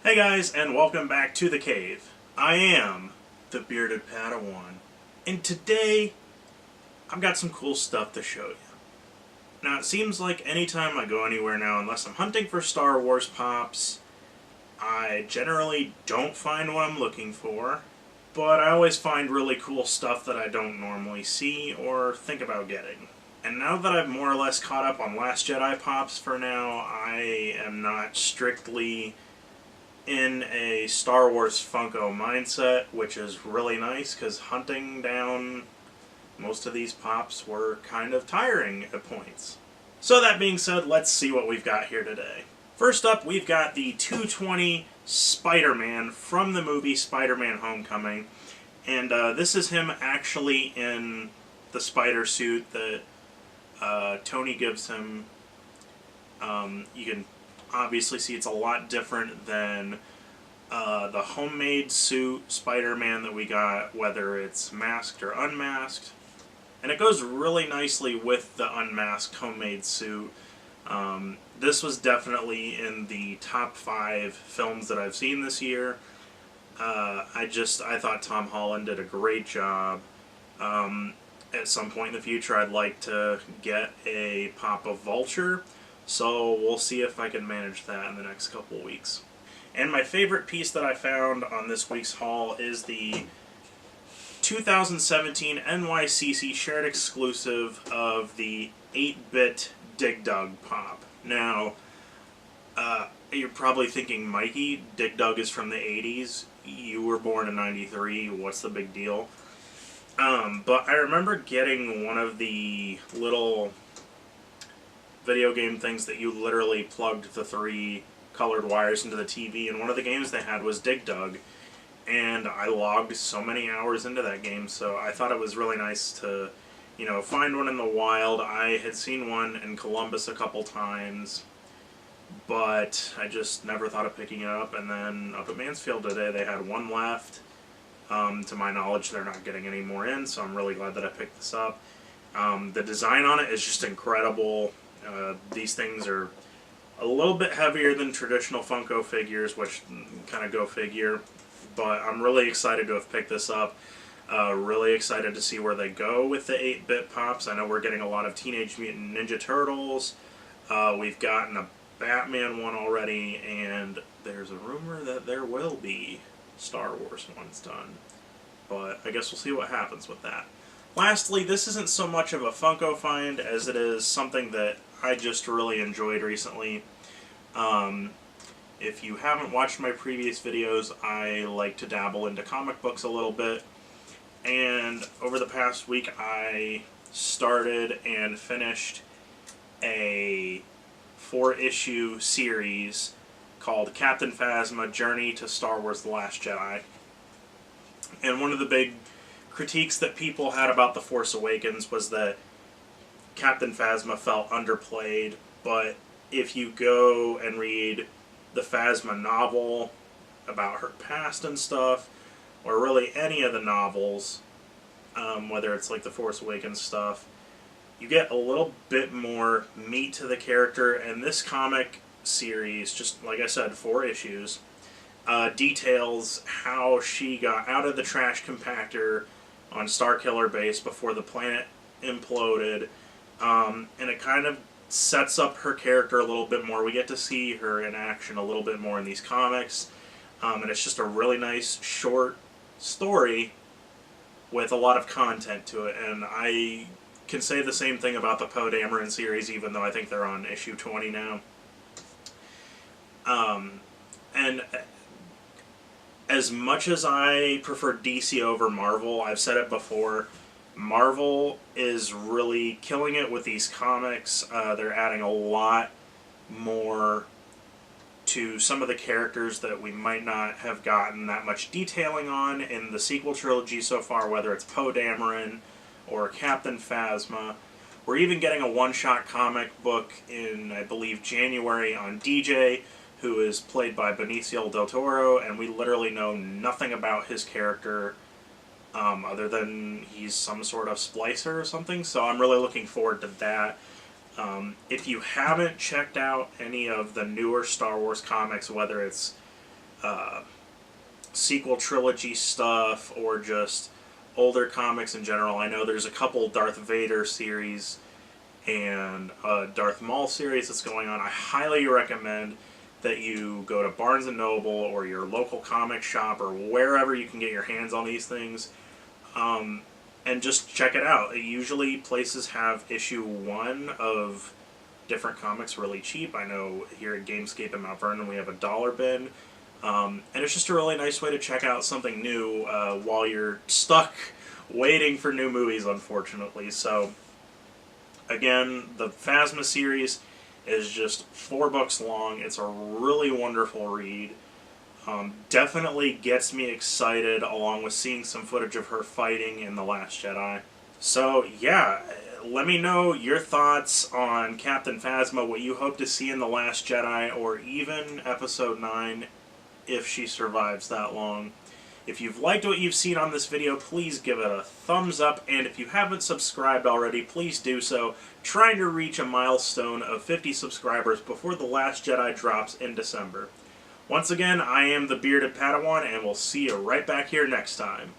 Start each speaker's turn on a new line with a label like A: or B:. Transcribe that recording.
A: Hey guys, and welcome back to the cave. I am the Bearded Padawan, and today I've got some cool stuff to show you. Now, it seems like anytime I go anywhere now, unless I'm hunting for Star Wars pops, I generally don't find what I'm looking for, but I always find really cool stuff that I don't normally see or think about getting. And now that I've more or less caught up on Last Jedi pops for now, I am not strictly in a Star Wars Funko mindset, which is really nice because hunting down most of these pops were kind of tiring at points. So that being said, let's see what we've got here today. First up, we've got the 220 Spider-Man from the movie SpiderMan Homecoming, and this is him actually in the spider suit that Tony gives him. You can obviously see it's a lot different than the homemade suit Spider-Man that we got, whether it's masked or unmasked. And it goes really nicely with the unmasked homemade suit. This was definitely in the top 5 films that I've seen this year. I thought Tom Holland did a great job. At some point in the future, I'd like to get a pop of Vulture. So we'll see if I can manage that in the next couple weeks. And my favorite piece that I found on this week's haul is the 2017 NYCC shared exclusive of the 8-bit Dig Dug pop. Now, you're probably thinking, Mikey, Dig Dug is from the 80s. You were born in 93. What's the big deal? But I remember getting one of the little video game things that you literally plugged the 3 colored wires into the TV, and one of the games they had was Dig Dug, and I logged so many hours into that game, so I thought it was really nice to, find one in the wild. I had seen one in Columbus a couple times, but I just never thought of picking it up, and then up at Mansfield today they had one left. To my knowledge, they're not getting any more in, so I'm really glad that I picked this up. The design on it is just incredible. These things are a little bit heavier than traditional Funko figures, which kind of go figure, but I'm really excited to have picked this up. Really excited to see where they go with the 8-bit pops. I know we're getting a lot of Teenage Mutant Ninja Turtles. We've gotten a Batman one already, and there's a rumor that there will be Star Wars ones done. But I guess we'll see what happens with that. Lastly, this isn't so much of a Funko find as it is something that I just really enjoyed recently. If you haven't watched my previous videos, I like to dabble into comic books a little bit. And over the past week, I started and finished a 4-issue series called Captain Phasma: Journey to Star Wars The Last Jedi. And one of the big critiques that people had about The Force Awakens was that Captain Phasma felt underplayed, but if you go and read the Phasma novel about her past and stuff, or really any of the novels, whether it's like the Force Awakens stuff, you get a little bit more meat to the character, and this comic series, just like I said, 4 issues, details how she got out of the trash compactor on Starkiller Base before the planet imploded, and it kind of sets up her character a little bit more. We get to see her in action a little bit more in these comics, and it's just a really nice short story with a lot of content to it. And I can say the same thing about the Poe Dameron series, even though I think they're on issue 20 now. And as much as I prefer DC over Marvel, I've said it before, Marvel is really killing it with these comics. They're adding a lot more to some of the characters that we might not have gotten that much detailing on in the sequel trilogy so far, whether it's Poe Dameron or Captain Phasma. We're even getting a one-shot comic book in, I believe, January on DJ, who is played by Benicio del Toro, and we literally know nothing about his character other than he's some sort of splicer or something, so I'm really looking forward to that. If you haven't checked out any of the newer Star Wars comics, whether it's sequel trilogy stuff or just older comics in general. I know there's a couple Darth Vader series and a Darth Maul series that's going on. I highly recommend that you go to Barnes & Noble or your local comic shop or wherever you can get your hands on these things, and just check it out. Usually places have issue 1 of different comics really cheap. I know here at Gamescape in Mount Vernon we have a dollar bin, and it's just a really nice way to check out something new while you're stuck waiting for new movies, unfortunately. So again, the Phasma series is just 4 books long. It's a really wonderful read. Definitely gets me excited, along with seeing some footage of her fighting in The Last Jedi. So yeah, let me know your thoughts on Captain Phasma, what you hope to see in The Last Jedi, or even Episode 9, if she survives that long. If you've liked what you've seen on this video, please give it a thumbs up, and if you haven't subscribed already, please do so. Trying to reach a milestone of 50 subscribers before The Last Jedi drops in December. Once again, I am the Bearded Padawan, and we'll see you right back here next time.